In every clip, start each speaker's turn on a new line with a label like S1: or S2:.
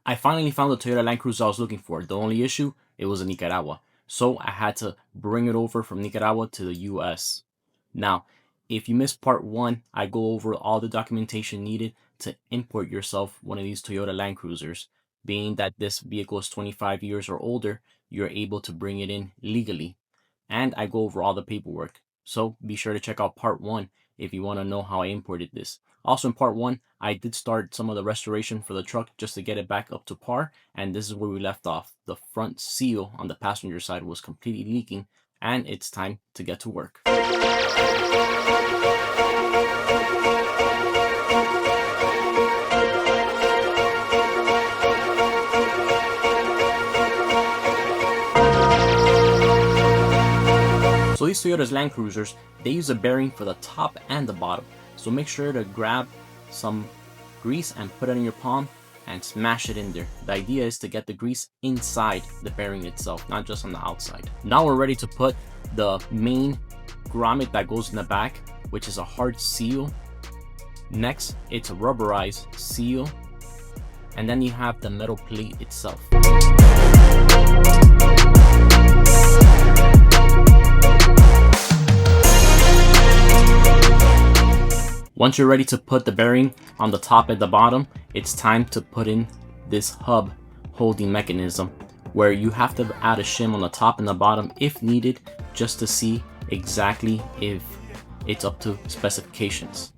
S1: I finally found the Toyota Land Cruiser I was looking for. The only issue, it was in Nicaragua. So I had to bring it over from Nicaragua to the US. Now, if you missed part 1, I go over all the documentation needed to import yourself one of these Toyota Land Cruisers. Being that this vehicle is 25 years or older, you're able to bring it in legally. And I go over all the paperwork. So be sure to check out part 1 if you want to know how I imported this. Also in part 1, I did start some of the restoration for the truck just to get it back up to par, and this is where we left off. The front seal on the passenger side was completely leaking, and it's time to get to work. So these Toyota's Land Cruisers, they use a bearing for the top and the bottom. So make sure to grab some grease and put it in your palm and smash it in there. The idea is to get the grease inside the bearing itself, not just on the outside. Now we're ready to put the main grommet that goes in the back, which is a hard seal. Next, it's a rubberized seal. And then you have the metal plate itself. Once you're ready to put the bearing on the top and the bottom, it's time to put in this hub holding mechanism, where you have to add a shim on the top and the bottom if needed, just to see exactly if it's up to specifications.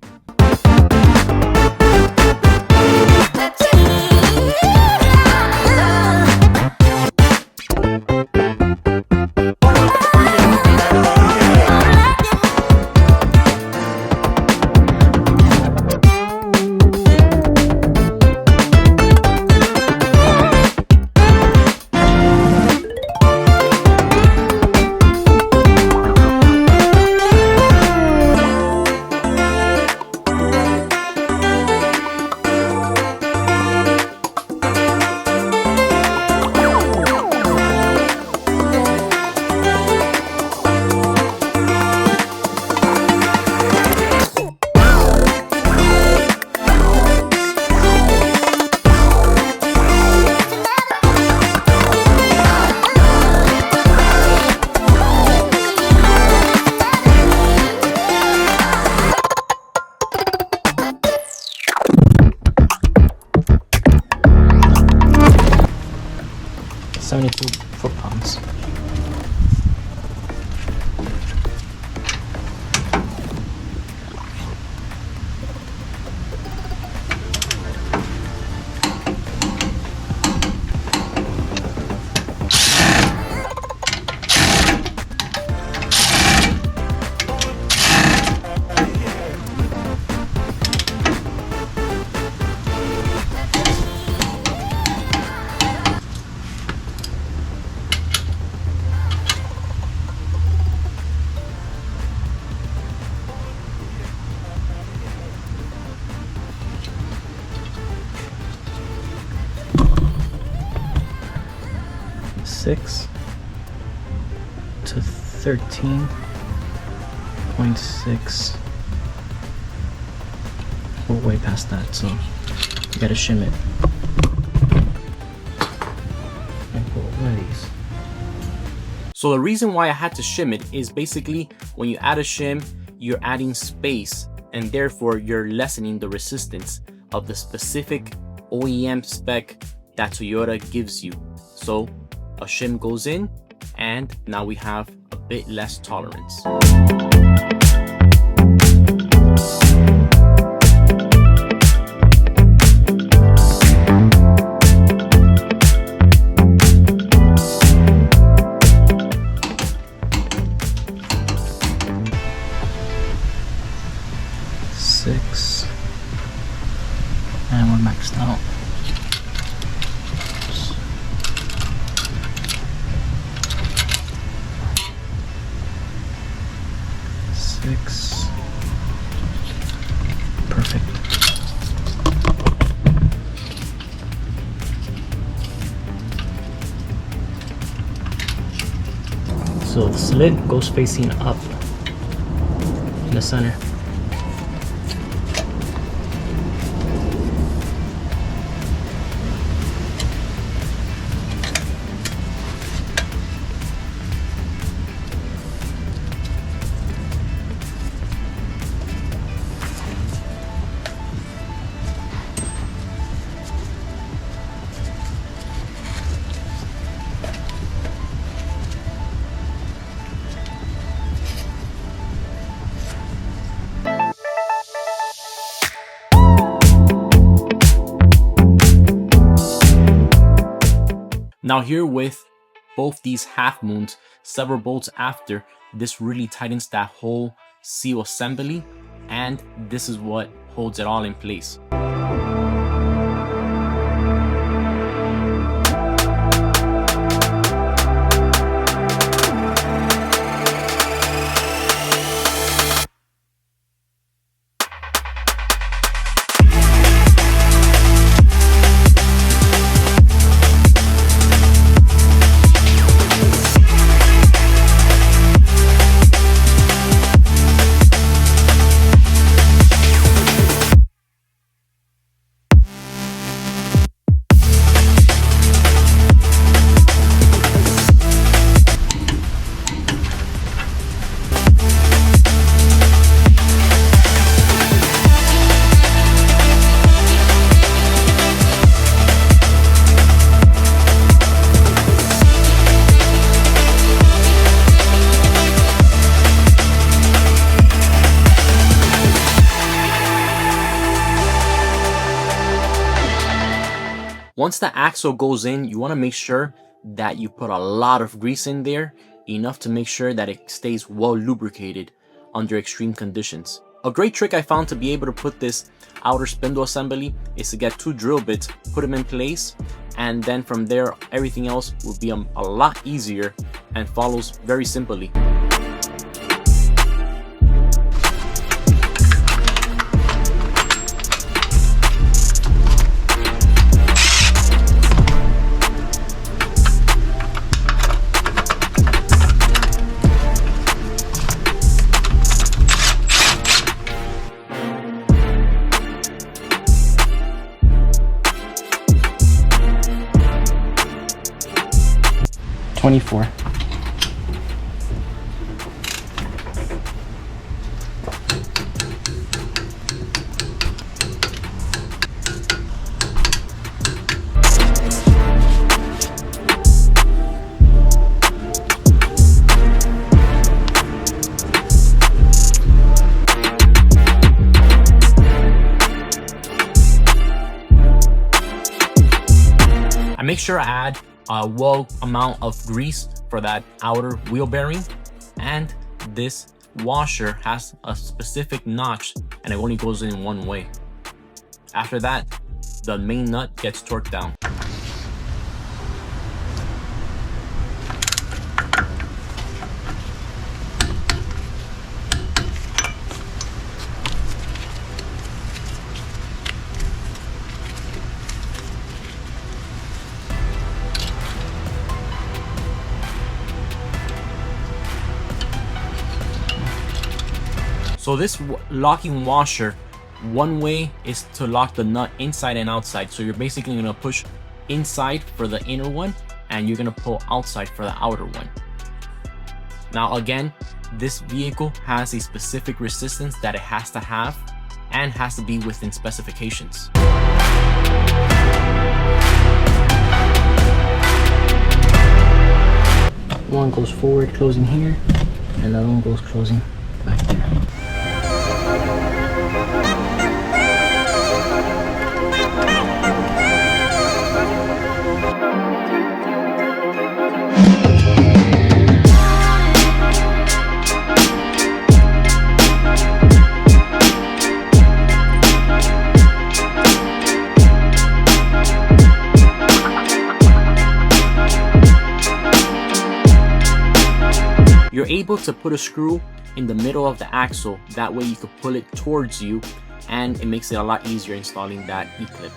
S1: £72 foot-pounds. Six to 13.6. We're way past that, so you gotta shim it. And put one of these. So the reason why I had to shim it is basically when you add a shim, you're adding space, and therefore you're lessening the resistance of the specific OEM spec that Toyota gives you. So a shim goes in, and now we have a bit less tolerance. Six, and we're maxed out. Six. Perfect. So the slit goes facing up in the center. Now here with both these half moons, several bolts after, this really tightens that whole seal assembly, and this is what holds it all in place. Once the axle goes in, you want to make sure that you put a lot of grease in there, enough to make sure that it stays well lubricated under extreme conditions. A great trick I found to be able to put this outer spindle assembly is to get 2 drill bits, put them in place, and then from there everything else will be a lot easier and follows very simply. $24. I make sure I add a well amount of grease for that outer wheel bearing, and this washer has a specific notch and it only goes in one way. After that, the main nut gets torqued down. So this locking washer, one way is to lock the nut inside and outside. So you're basically gonna push inside for the inner one and you're gonna pull outside for the outer one. Now again, this vehicle has a specific resistance that it has to have and has to be within specifications. One goes forward, closing here, and the other one goes closing back there. You're able to put a screw in the middle of the axle, that way you can pull it towards you and it makes it a lot easier installing that E-clip.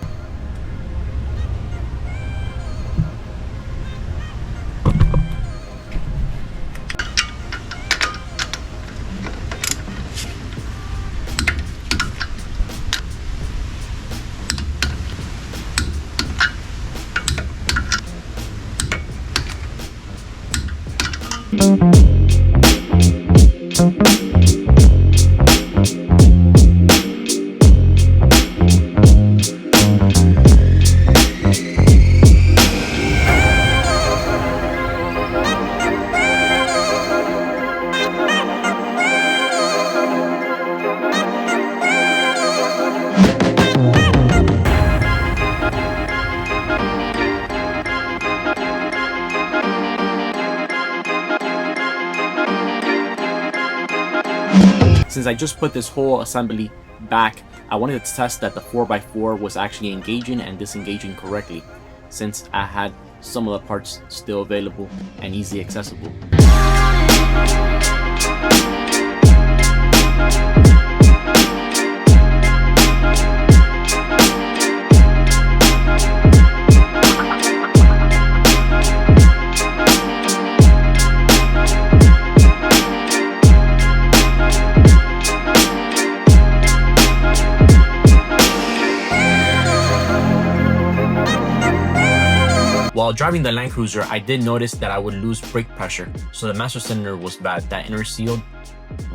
S1: Since I just put this whole assembly back, I wanted to test that the 4x4 was actually engaging and disengaging correctly, since I had some of the parts still available and easily accessible. While driving the Land Cruiser, I did notice that I would lose brake pressure, so the master cylinder was bad. That inner seal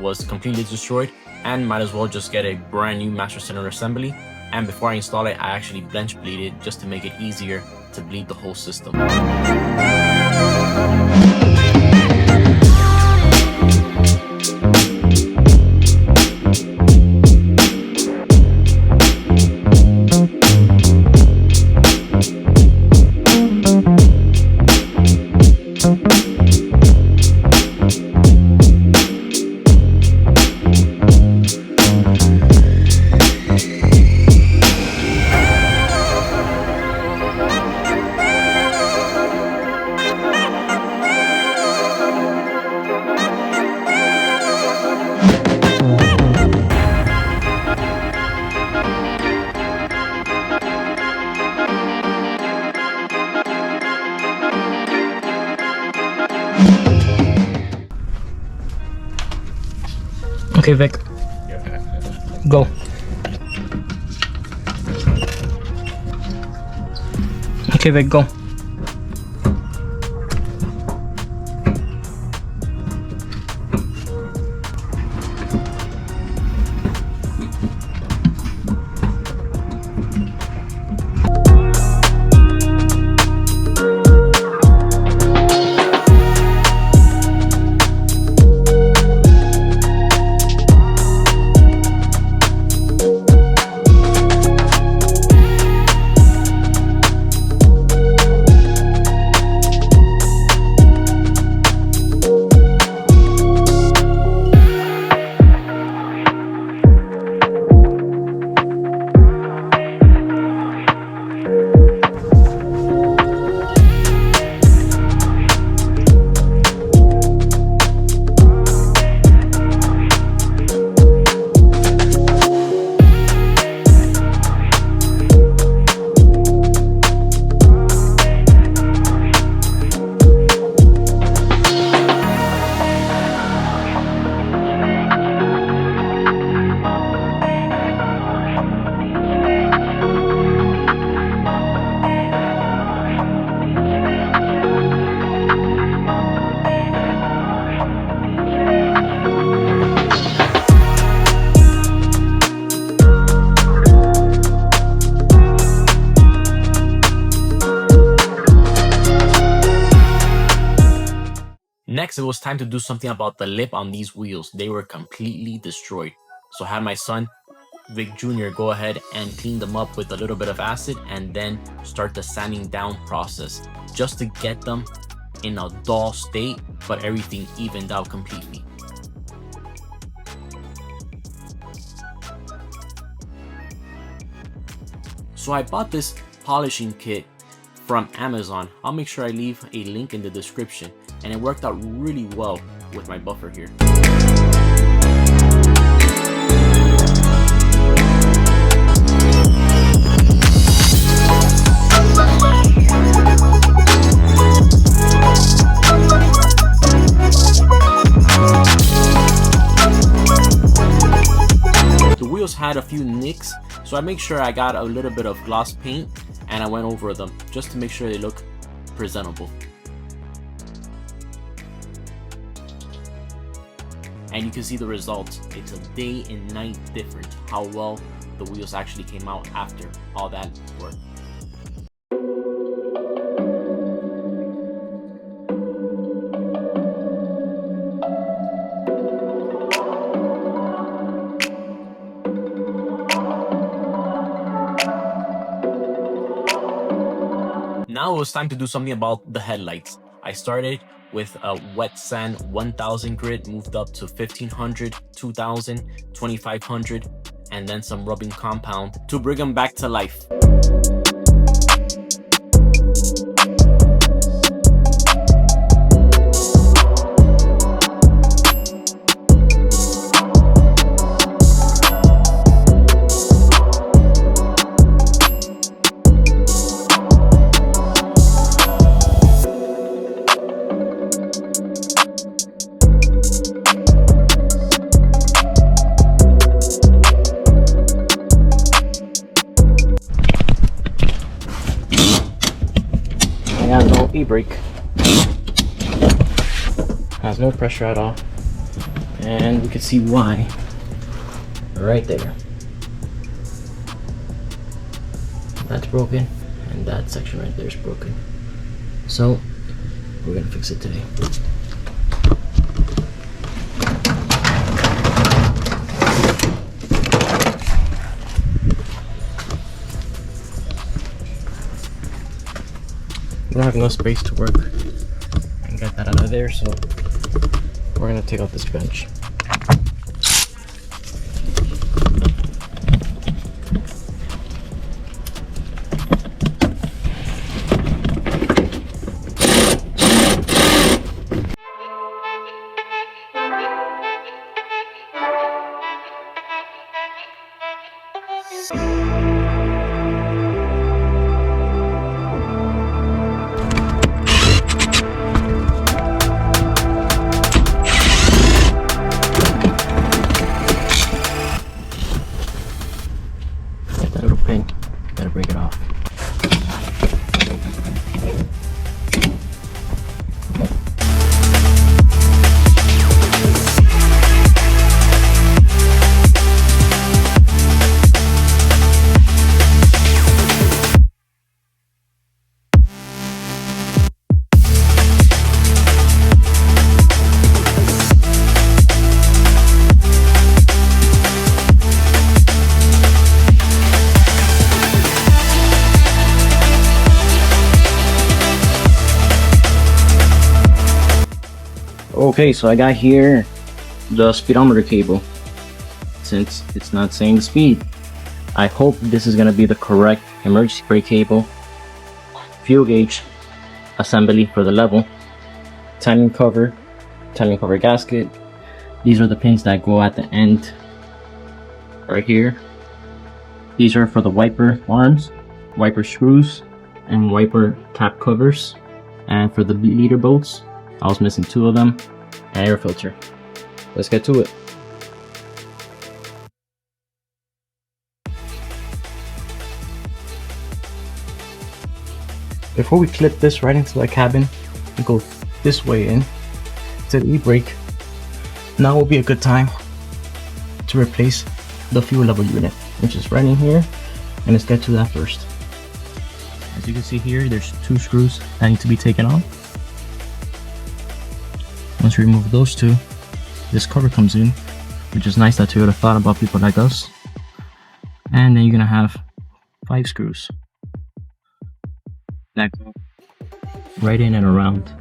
S1: was completely destroyed, and might as well just get a brand new master cylinder assembly. And before I install it, I actually bench bleed it just to make it easier to bleed the whole system.
S2: Okay, Vic. Go. Okay, Vic, go.
S1: Next, it was time to do something about the lip on these wheels. They were completely destroyed. So I had my son, Vic Jr., go ahead and clean them up with a little bit of acid and then start the sanding down process just to get them in a dull state, but everything evened out completely. So I bought this polishing kit from Amazon. I'll make sure I leave a link in the description, and it worked out really well with my buffer here. The wheels had a few nicks, so I make sure I got a little bit of gloss paint and I went over them just to make sure they look presentable. And you can see the results. It's a day and night difference how well the wheels actually came out after all that work. Now it was time to do something about the headlights. I started with a wet sand 1000 grit moved up to 1500, 2000, 2500, and then some rubbing compound to bring them back to life. Has no e-brake, has no pressure at all, and we can see why right there. That's broken, and that section right there is broken. So we're gonna fix it today. We don't have enough space to work and get that out of there, so we're gonna take out this bench. Gotta break it off. Okay, so I got here the speedometer cable. Since it's not saying the speed, I hope this is gonna be the correct emergency brake cable, fuel gauge assembly for the level, timing cover gasket. These are the pins that go at the end right here. These are for the wiper arms, wiper screws, and wiper cap covers. And for the leader bolts, I was missing 2 of them, and air filter. Let's get to it. Before we clip this right into the cabin, we go this way in to the e-brake. Now will be a good time to replace the fuel level unit, which is right in here, and let's get to that first. As you can see here, there's 2 screws that need to be taken off. Once you remove those 2, this cover comes in, which is nice that Toyota thought about people like us. And then you're gonna have 5 screws that go right in and around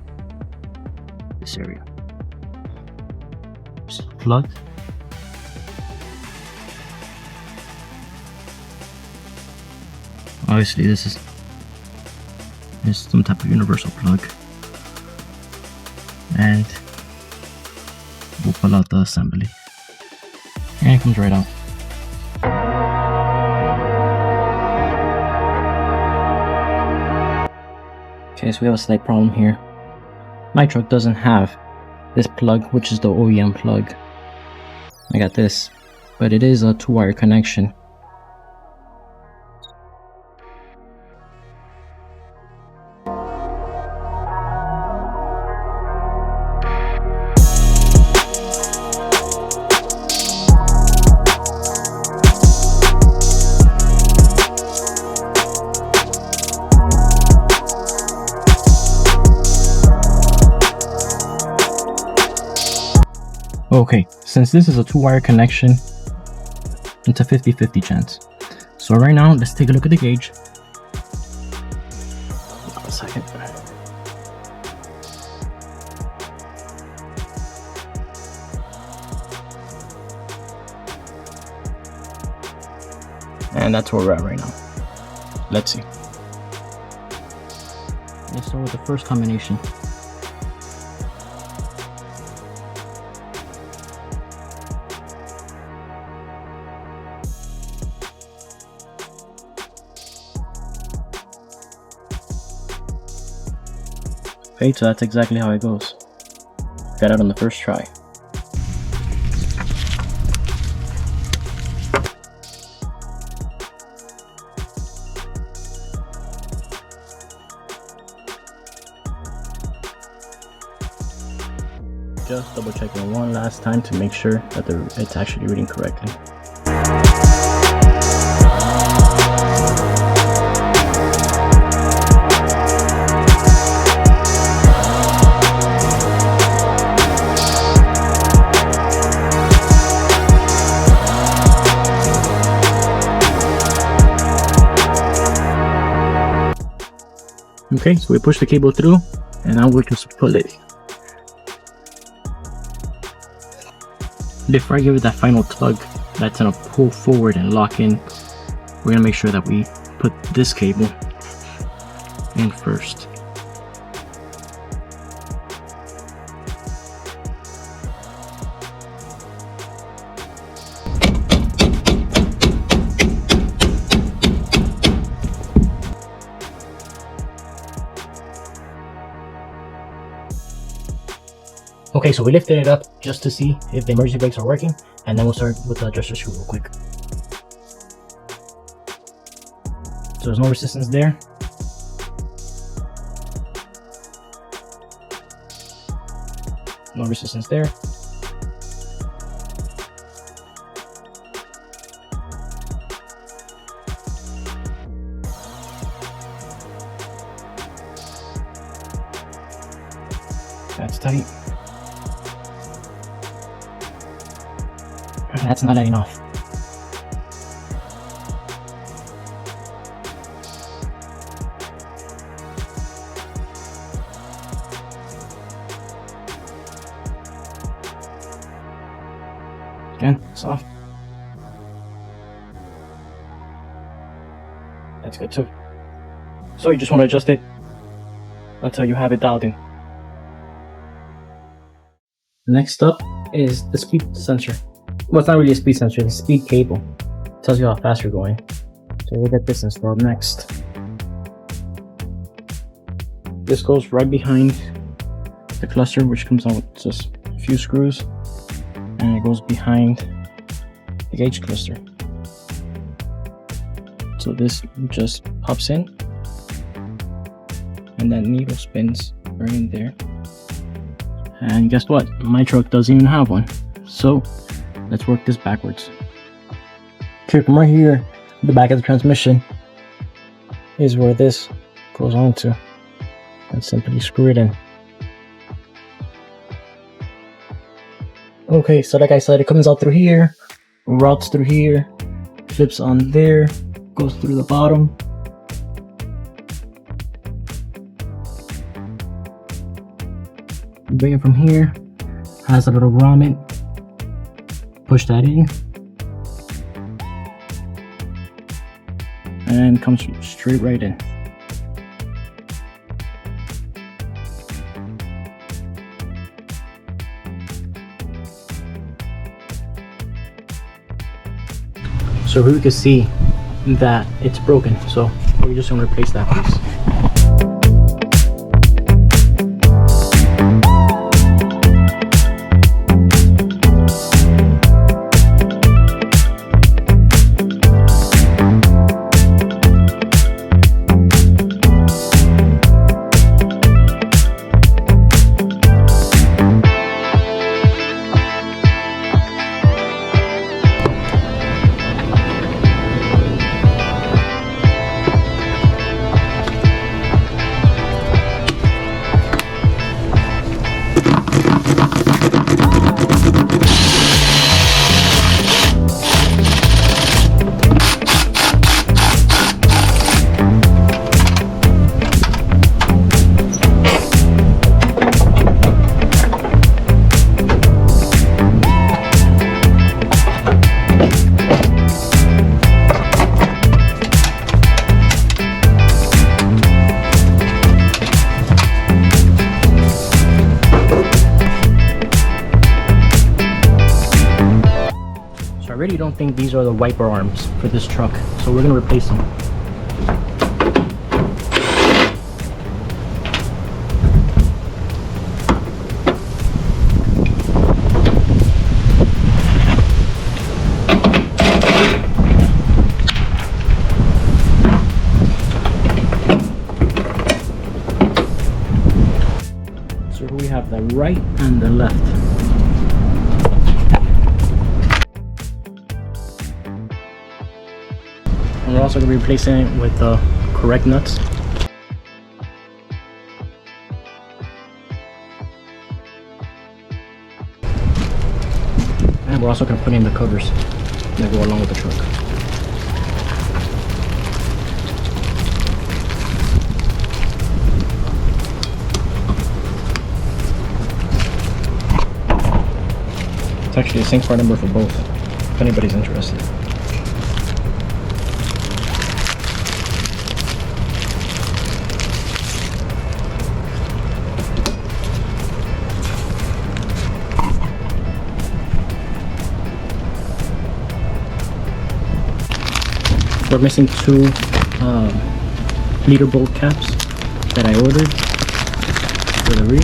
S1: this area. Just plug. Obviously this is some type of universal plug. And we'll pull out the assembly. And it comes right out. Okay, so we have a slight problem here. My truck doesn't have this plug, which is the OEM plug. I got this, but it is a 2-wire connection. Okay, since this is a 2-wire connection, it's a 50-50 chance. So right now, let's take a look at the gauge. A second.
S2: And that's where we're at right now. Let's see. Let's start with the first combination. Okay, so that's exactly how it goes. Got it on the first try. Just double checking one last time to make sure that it's actually reading correctly. Okay, so we push the cable through, and now we just pull it. Before I give it that final tug that's gonna pull forward and lock in, we're gonna make sure that we put this cable in first. Okay, so we lifted it up just to see if the emergency brakes are working, and then we'll start with the adjuster screw real quick. So there's no resistance there. No resistance there. That's tight. That's not enough. Again, soft. That's good too. So you just want to adjust it until you have it dialed in. Next up is the speed sensor. Well, it's not really a speed sensor, it's a speed cable. It tells you how fast you're going. So we'll get this installed next. This goes right behind the cluster, which comes out with just a few screws, and it goes behind the gauge cluster. So this just pops in, and that needle spins right in there. And guess what? My truck doesn't even have one. So let's work this backwards. Okay, from right here, the back of the transmission is where this goes on to. And simply screw it in. Okay, so like I said, it comes out through here, routes through here, flips on there, goes through the bottom. Bring it from here, has a little grommet. Push that in, and comes straight right in. So we can see that it's broken, so we're just going to replace that piece. don't think these are the wiper arms for this truck, so we're gonna replace them. So we have the right and the left. And we're also going to be replacing it with the correct nuts. And we're also going to put in the covers that go along with the truck. It's actually the same part number for both, if anybody's interested. We're missing two leader bolt caps that I ordered for the rear.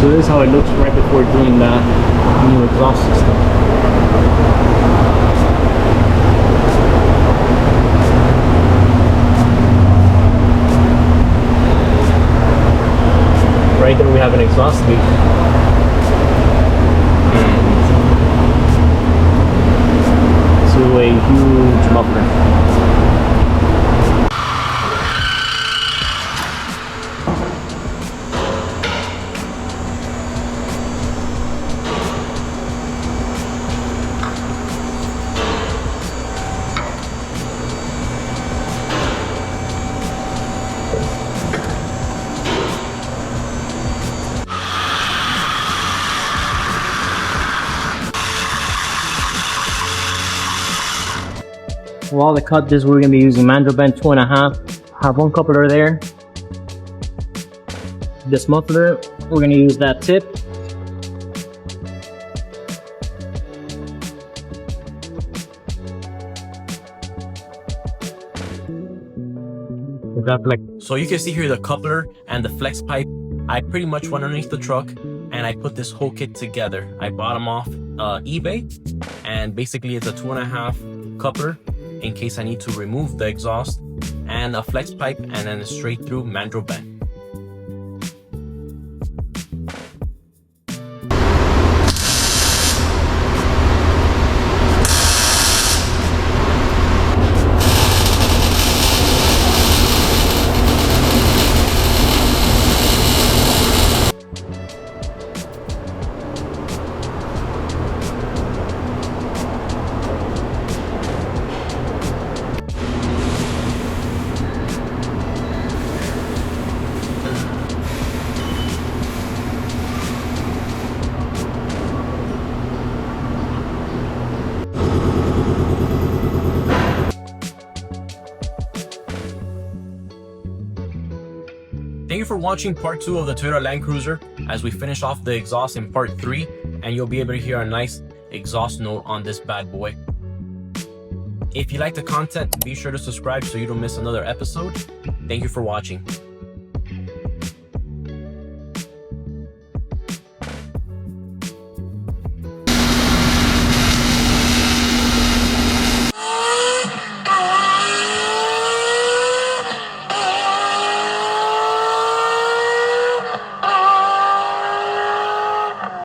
S2: So this is how it looks right before doing that new exhaust system. Right there we have an exhaust leak. And to a huge muffler. Well, to cut this, we're going to be using mandrel bend 2.5. Have one coupler there. This muffler, we're going to use that tip.
S1: So you can see here the coupler and the flex pipe. I pretty much went underneath the truck and I put this whole kit together. I bought them off eBay, and basically it's a 2.5 coupler in case I need to remove the exhaust, and a flex pipe, and then a straight through mandrel bend. Thank you for watching part 2 of the Toyota Land Cruiser as we finish off the exhaust in part 3, and you'll be able to hear a nice exhaust note on this bad boy. If you like the content, be sure to subscribe so you don't miss another episode. Thank you for watching.